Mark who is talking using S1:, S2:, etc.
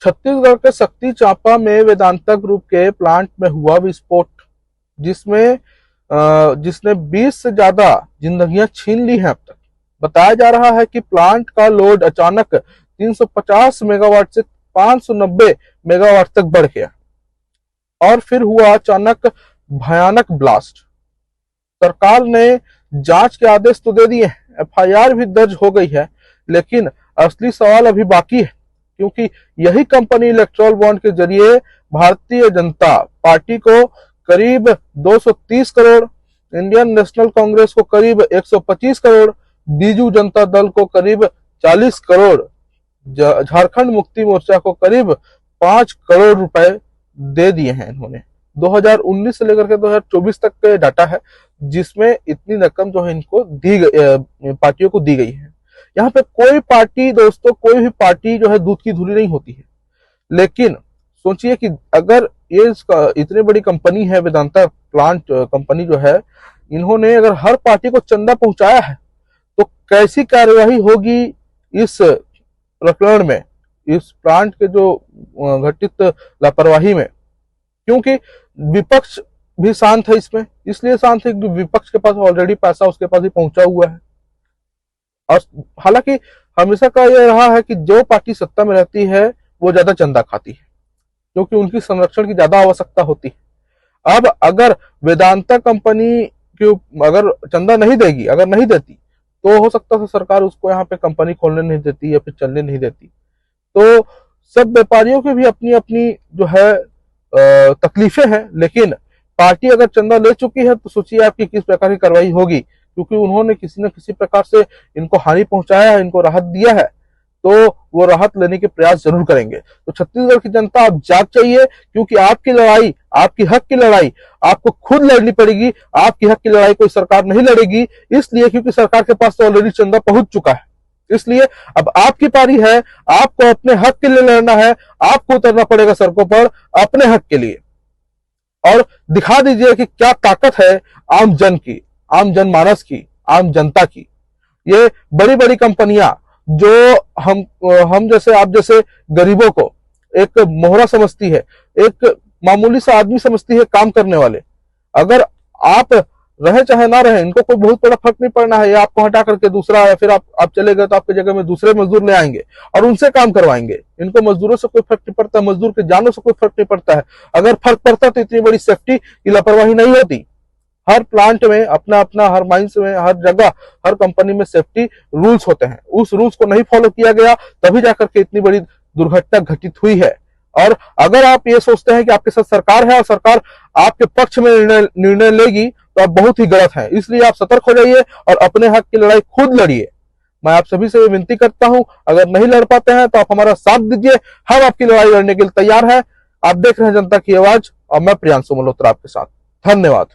S1: छत्तीसगढ़ के शक्ति चांपा में वेदांता ग्रुप के प्लांट में हुआ विस्फोट, जिसने 20 से ज्यादा जिंदगियां छीन ली हैं अब तक। बताया जा रहा है कि प्लांट का लोड अचानक 350 मेगावाट से 590 मेगावाट तक बढ़ गया और फिर हुआ अचानक भयानक ब्लास्ट। सरकार ने जांच के आदेश तो दे दिए, एफआईआर भी दर्ज हो गई है, लेकिन असली सवाल अभी बाकी है, क्योंकि यही कंपनी इलेक्ट्रॉल बॉन्ड के जरिए भारतीय जनता पार्टी को करीब 230 करोड़, इंडियन नेशनल कांग्रेस को करीब 125 करोड़, बीजू जनता दल को करीब 40 करोड़, झारखंड मुक्ति मोर्चा को करीब 5 करोड़ रुपए दे दिए हैं इन्होंने। 2019 से लेकर के 2024 तक का डाटा है, जिसमें इतनी रकम जो है इनको पार्टियों को दी गई है। यहाँ पे कोई पार्टी दोस्तों, कोई भी पार्टी जो है दूध की धुली नहीं होती है, लेकिन सोचिए कि अगर ये इतनी बड़ी कंपनी है वेदांता प्लांट कंपनी जो है, इन्होंने अगर हर पार्टी को चंदा पहुंचाया है तो कैसी कार्यवाही होगी इस प्रकरण में, इस प्लांट के जो घटित लापरवाही में। क्योंकि विपक्ष भी शांत है इसमें, इसलिए शांत है कि विपक्ष के पास ऑलरेडी पैसा उसके पास ही पहुंचा हुआ है। और हालांकि हमेशा का यह रहा है कि जो पार्टी सत्ता में रहती है वो ज्यादा चंदा खाती है, क्योंकि उनकी संरक्षण की ज्यादा आवश्यकता होती है। अब अगर वेदांता कंपनी की अगर चंदा नहीं देगी, अगर नहीं देती, तो हो सकता है सरकार उसको यहाँ पे कंपनी खोलने नहीं देती या फिर चलने नहीं देती। तो सब व्यापारियों की भी अपनी अपनी जो है तकलीफें हैं, लेकिन पार्टी अगर चंदा ले चुकी है तो सोचिए आपकी किस प्रकार की कार्रवाई होगी, क्योंकि उन्होंने किसी न किसी प्रकार से इनको हानि पहुंचाया है, इनको राहत दिया है, तो वो राहत लेने के प्रयास जरूर करेंगे। तो छत्तीसगढ़ की जनता आप जाग चाहिए, क्योंकि आपकी लड़ाई, आपकी हक की लड़ाई आपको खुद लड़नी पड़ेगी। आपकी हक की लड़ाई कोई सरकार नहीं लड़ेगी, इसलिए क्योंकि सरकार के पास तो ऑलरेडी चंदा पहुंच चुका है। इसलिए अब आपकी पारी है, आपको अपने हक के लिए लड़ना है, आपको उतरना पड़ेगा सड़कों पर अपने हक के लिए, और दिखा दीजिए कि क्या ताकत है आम जन की, आम जनमानस की, आम जनता की। ये बड़ी बड़ी कंपनियां जो हम जैसे, आप जैसे गरीबों को एक मोहरा समझती है, एक मामूली सा आदमी समझती है काम करने वाले, अगर आप रहे चाहे ना रहे, इनको कोई बहुत बड़ा फर्क नहीं पड़ना है। ये आपको हटा करके दूसरा, या फिर आप चले गए तो आपकी जगह में दूसरे मजदूर ले आएंगे और उनसे काम करवाएंगे। इनको मजदूरों से कोई फर्क नहीं पड़ता, मजदूर के जानों से कोई फर्क नहीं पड़ता है। अगर फर्क पड़ता तो इतनी बड़ी सेफ्टी की लापरवाही नहीं होती। हर प्लांट में अपना अपना, हर माइंस में, हर जगह, हर कंपनी में सेफ्टी रूल्स होते हैं। उस रूल्स को नहीं फॉलो किया गया, तभी जाकर के इतनी बड़ी दुर्घटना घटित हुई है। और अगर आप ये सोचते हैं कि आपके साथ सरकार है और सरकार आपके पक्ष में निर्णय लेगी, तो आप बहुत ही गलत हैं। इसलिए आप सतर्क हो जाइए और अपने हक की लड़ाई खुद लड़िए। मैं आप सभी से विनती करता हूं, अगर नहीं लड़ पाते हैं तो आप हमारा साथ दीजिए, हम आपकी लड़ाई लड़ने के लिए तैयार हैं। आप देख रहे हैं जनता की आवाज, और मैं प्रियांशु मल्होत्रा आपके साथ। धन्यवाद।